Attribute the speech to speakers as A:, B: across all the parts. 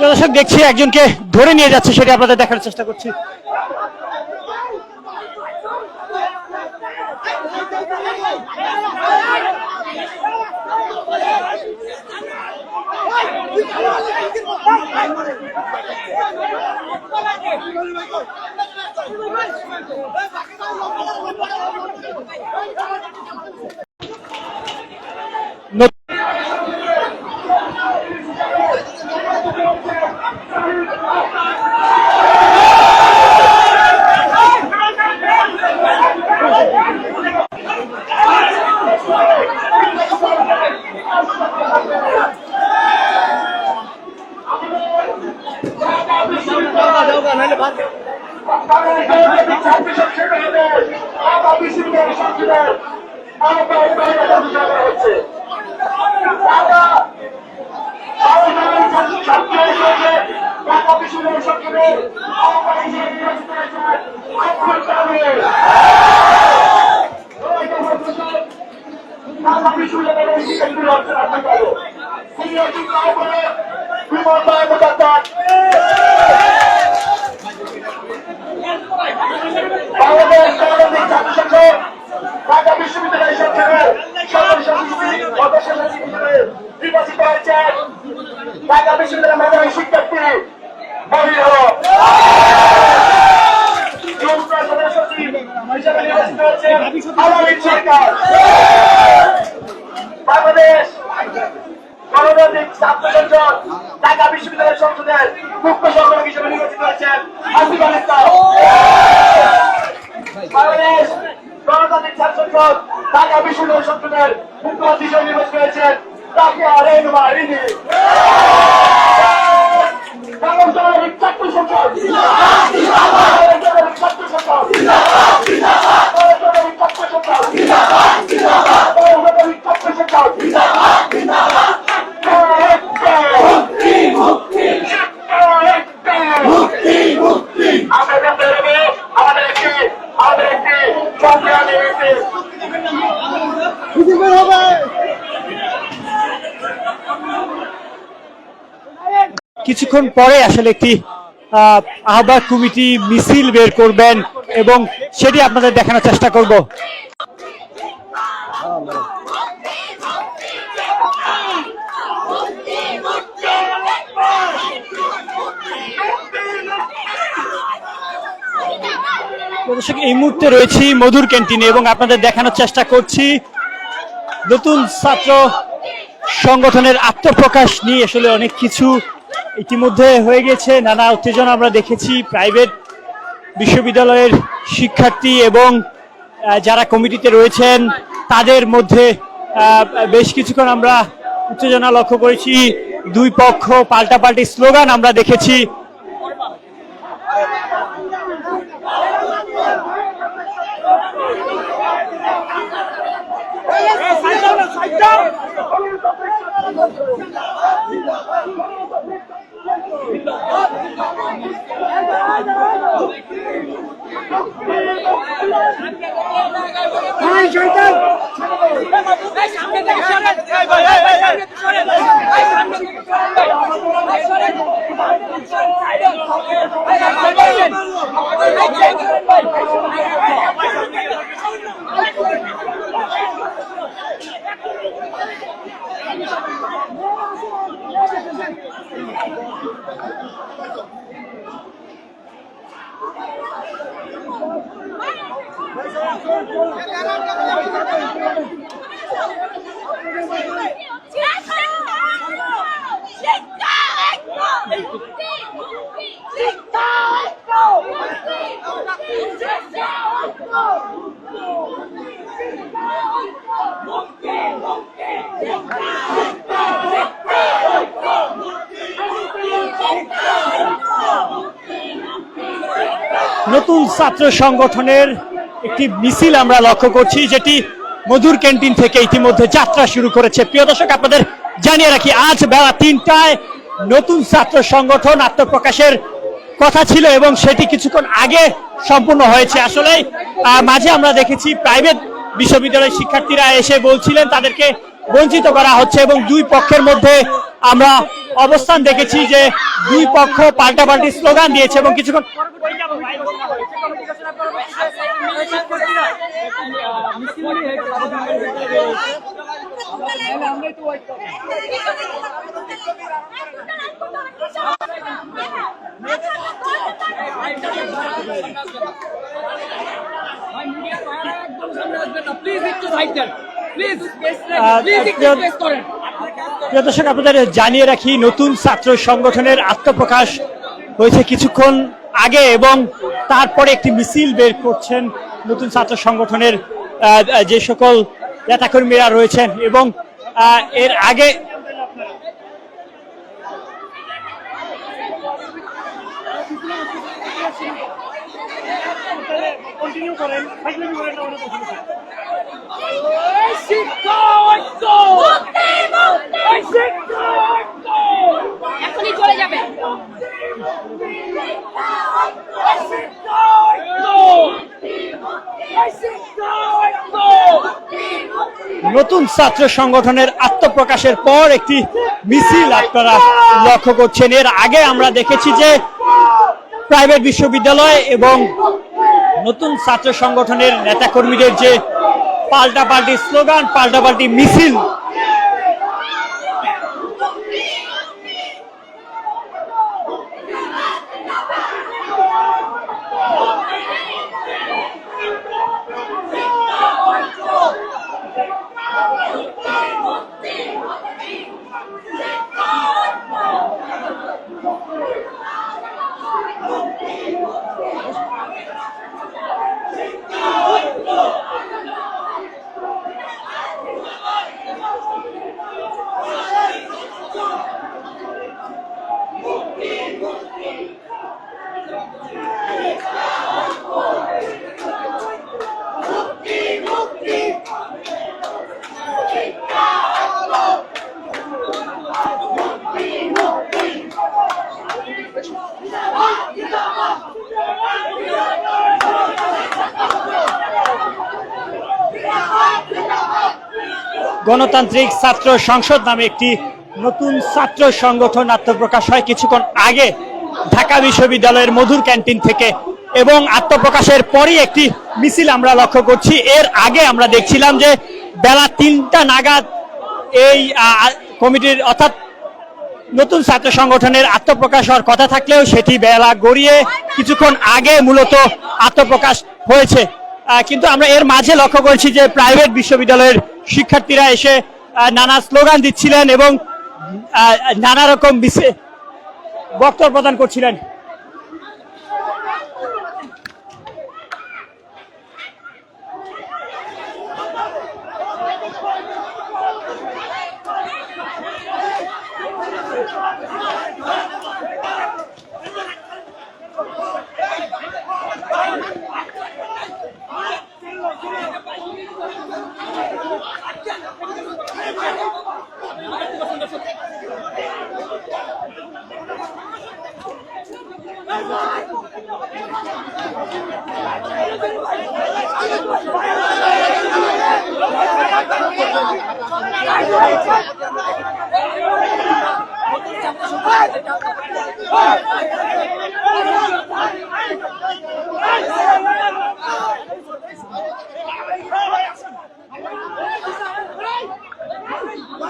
A: দর্শক দেখছি একজনকে ধরে নিয়ে যাচ্ছে, সেটা আপনাদের দেখার চেষ্টা করছি।
B: বাংলাদেশ গণতান্ত্রিক ছাত্র সংসদ ঢাকা বিশ্ববিদ্যালয় সংসদের মুখ্য সংগঠক হিসেবে নির্বাচিত হয়েছেন আসিফ আল ইসলাম। বাংলাদেশ গণতান্ত্রিক ছাত্র সংসদ ঢাকা বিশ্ববিদ্যালয় সংসদের মুখ্যমন্ত্রী হিসেবে নির্বাচিত হয়েছেন ডাক্তার রেনুমা রিনি। ছাত্র সংসদ ছাত্র সংসদ
A: কিছুক্ষণ পরে আসলে একটি আহ্বায়ক কমিটি মিছিল বের করবেন এবং সেটি আপনাদের দেখানোর চেষ্টা করব। দর্শক এই মুহূর্তে রয়েছি মধুর ক্যান্টিনে এবং আপনাদের দেখানোর চেষ্টা করছি নতুন ছাত্র সংগঠনের আত্মপ্রকাশ নিয়ে আসলে অনেক কিছু ইতিমধ্যে হয়ে গেছে। নানা উত্তেজনা আমরা দেখেছি। প্রাইভেট বিশ্ববিদ্যালয়ের শিক্ষার্থী এবং যারা কমিটিতে রয়েছেন তাদের মধ্যে বেশ কিছুক্ষণ আমরা উত্তেজনা লক্ষ্য করেছি। দুই পক্ষ পাল্টাপাল্টি স্লোগান আমরা দেখেছি। নতুন ছাত্র সংগঠনের একটি মিছিল আমরা লক্ষ্য করছি, যেটি মধুর ক্যান্টিন থেকে ইতিমধ্যে যাত্রা শুরু করেছে। প্রিয় দর্শক, আপনাদের জানিয়ে রাখি আজ বেলা ৩টায় নতুন ছাত্র সংগঠন আত্মপ্রকাশের কথা ছিল এবং সেটি কিছুক্ষণ আগে সম্পূর্ণ হয়েছে। আসলে মাঝে আমরা দেখেছি প্রাইভেট বিশ্ববিদ্যালয়ের শিক্ষার্থীরা এসে বলছিলেন তাদেরকে বঞ্চিত করা হচ্ছে এবং দুই পক্ষের মধ্যে আমরা অবস্থান দেখেছি যে দুই পক্ষ পাল্টাপাল্টি স্লোগান দিয়েছে এবং কিছুক্ষণ প্রিয় দর্শক, আপনাদের জানিয়ে রাখি নতুন ছাত্র সংগঠনের আত্মপ্রকাশ হয়েছে কিছুক্ষণ আগে এবং তারপরে একটি মিছিল বের করছেন নতুন ছাত্র সংগঠনের যে সকল নেতাকর্মীরা রয়েছেন এবং এর আগে
C: এখনই চলে যাবে।
A: নতুন ছাত্র সংগঠনের আত্মপ্রকাশের পর একটি মিছিল আপনারা লক্ষ্য করছেন। এর আগে আমরা দেখেছি যে প্রাইভেট বিশ্ববিদ্যালয় এবং নতুন ছাত্র সংগঠনের নেতাকর্মীদের যে পাল্টাপাল্টি স্লোগান, পাল্টাপাল্টি মিছিল, গণতান্ত্রিক ছাত্র সংসদ নামে একটি নতুন ছাত্র সংগঠন আত্মপ্রকাশ হয় কিছুক্ষণ আগে ঢাকা বিশ্ববিদ্যালয়ের মধুর ক্যান্টিন থেকে এবং আত্মপ্রকাশের পরই একটি মিছিল আমরা লক্ষ্য করছি। এর আগে আমরা দেখছিলাম যে বেলা ৩টা নাগাদ এই কমিটির অর্থাৎ নতুন ছাত্র সংগঠনের আত্মপ্রকাশ হওয়ার কথা থাকলেও সেটি বেলা গড়িয়ে কিছুক্ষণ আগে মূলত আত্মপ্রকাশ হয়েছে। কিন্তু আমরা এর মাঝে লক্ষ্য করেছি যে প্রাইভেট বিশ্ববিদ্যালয়ের শিক্ষার্থীরা এসে নানা স্লোগান দিচ্ছিলেন এবং নানা রকম বক্তব্য প্রদান করছিলেন।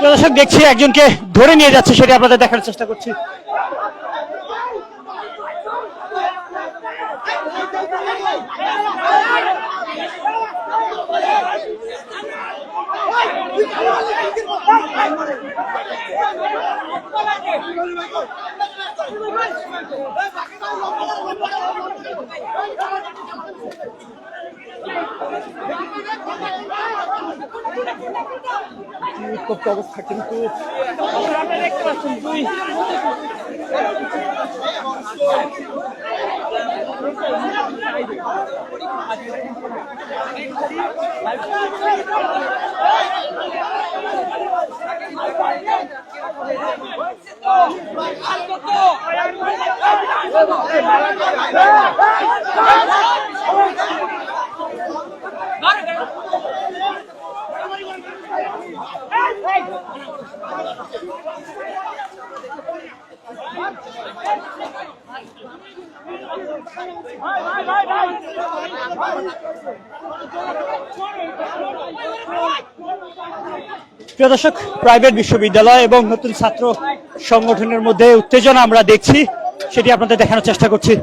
A: দর্শক, দেখছি একজনকে ধরে নিয়ে যাচ্ছে, সেটা আপনাদের দেখার চেষ্টা করছি। অবস্থা কিন্তু দেখতে পাচ্ছেন প্রিয় দর্শক, প্রাইভেট বিশ্ববিদ্যালয় এবং নতুন ছাত্র সংগঠনের মধ্যে উত্তেজনা আমরা দেখছি, সেটি আপনাদের দেখানোর চেষ্টা করছি।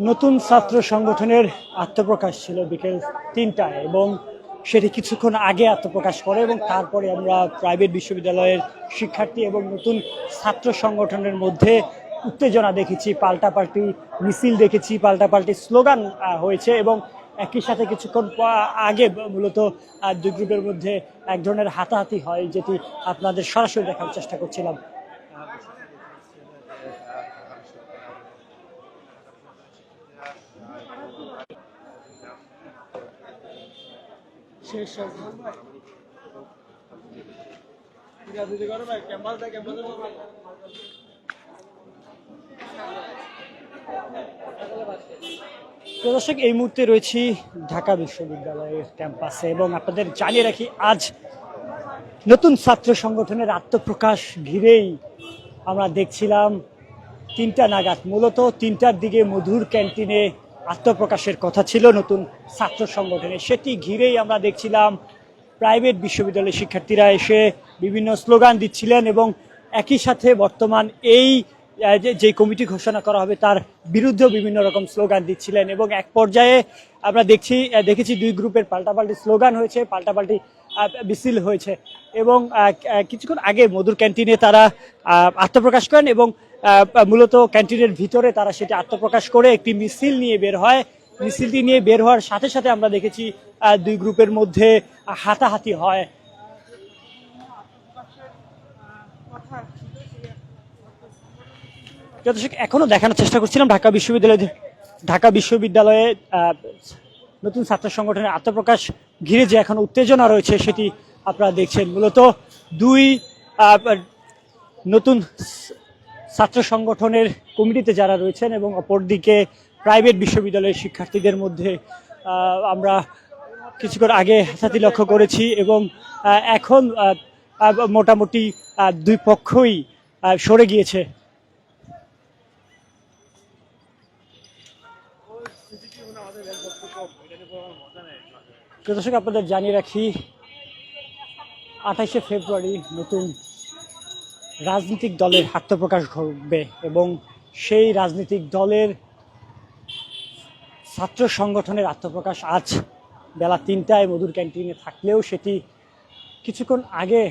A: নতুন ছাত্র সংগঠনের আত্মপ্রকাশ ছিল বিকেল ৩টায় এবং সেটি কিছুক্ষণ আগে আত্মপ্রকাশ করে এবং তারপরে আমরা প্রাইভেট বিশ্ববিদ্যালয়ের শিক্ষার্থী এবং নতুন ছাত্র সংগঠনের মধ্যে উত্তেজনা দেখেছি, পাল্টাপাল্টি মিছিল দেখেছি, পাল্টাপাল্টি স্লোগান হয়েছে এবং একই সাথে কিছুক্ষণ আগে মূলত দুই গ্রুপের মধ্যে এক ধরনের হাতাহাতি হয়, যেটি আপনাদের সরাসরি দেখার চেষ্টা করছিলাম। দর্শক, এই মুহূর্তে রয়েছি ঢাকা বিশ্ববিদ্যালয়ের ক্যাম্পাসে এবং আপনাদের জানিয়ে রাখি, আজ নতুন ছাত্র সংগঠনের আত্মপ্রকাশ ঘিরেই আমরা দেখছিলাম ৩টা নাগাদ, মূলত ৩টার দিকে মধুর ক্যান্টিনে আত্মপ্রকাশের কথা ছিল নতুন ছাত্র সংগঠনে। সেটি ঘিরেই আমরা দেখছিলাম প্রাইভেট বিশ্ববিদ্যালয়ের শিক্ষার্থীরা এসে বিভিন্ন স্লোগান দিচ্ছিলেন এবং একই সাথে বর্তমান এই যে কমিটি ঘোষণা করা হবে তার বিরুদ্ধেও বিভিন্ন রকম স্লোগান দিচ্ছিলেন এবং এক পর্যায়ে আমরা দেখেছি দুই গ্রুপের পাল্টাপাল্টি স্লোগান হয়েছে, পাল্টাপাল্টি মিছিল হয়েছে এবং কিছুক্ষণ আগে মধুর ক্যান্টিনে তারা আত্মপ্রকাশ করেন এবং মূলত ক্যান্টিনের ভিতরে তারা সেটা আত্মপ্রকাশ করে একটি মিছিল নিয়ে বের হয়। মিছিলটি নিয়ে বের হওয়ার সাথে সাথে আমরা দেখেছি দুই গ্রুপের মধ্যে হাতাহাতি হয়। এখনো দেখানোর চেষ্টা করছিলাম ঢাকা বিশ্ববিদ্যালয়ে নতুন ছাত্র সংগঠনের আত্মপ্রকাশ ঘিরে যে এখন উত্তেজনা রয়েছে সেটি আপনারা দেখছেন। মূলত দুই নতুন ছাত্র সংগঠনের কমিটিতে যারা রয়েছেন এবং অপরদিকে প্রাইভেট বিশ্ববিদ্যালয়ের শিক্ষার্থীদের মধ্যে আমরা কিছুক্ষণ আগে হাতাহাতি লক্ষ্য করেছি এবং এখন মোটামুটি দুই পক্ষই সরে গিয়েছে। দর্শক, আপনাদের জানিয়ে রাখি 28শে ফেব্রুয়ারি নতুন রাজনৈতিক দলের আত্মপ্রকাশ ঘটবে এবং সেই রাজনৈতিক দলের ছাত্র সংগঠনের আত্মপ্রকাশ আজ বেলা 3টায় মধুর ক্যান্টিনে থাকলেও সেটি কিছুক্ষণ আগে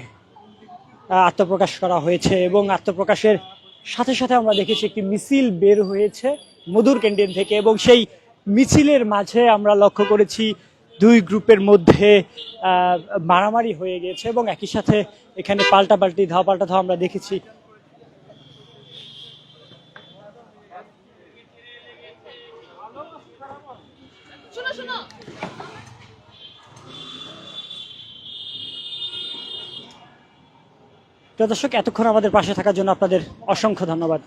A: আত্মপ্রকাশ করা হয়েছে এবং আত্মপ্রকাশের সাথে সাথে আমরা দেখেছি একটি মিছিল বের হয়েছে মধুর ক্যান্টিন থেকে এবং সেই মিছিলের মাঝে আমরা লক্ষ্য করেছি দুই গ্রুপের মধ্যে মারামারি হয়ে গেছে এবং একই সাথে এখানে পাল্টাপাল্টি ধাওয়া পাল্টা ধাওয়া আমরা দেখেছি।
C: শোনো শোনো
A: প্রিয় দর্শক, এতক্ষণ আমাদের পাশে থাকার জন্য আপনাদের অসংখ্য ধন্যবাদ।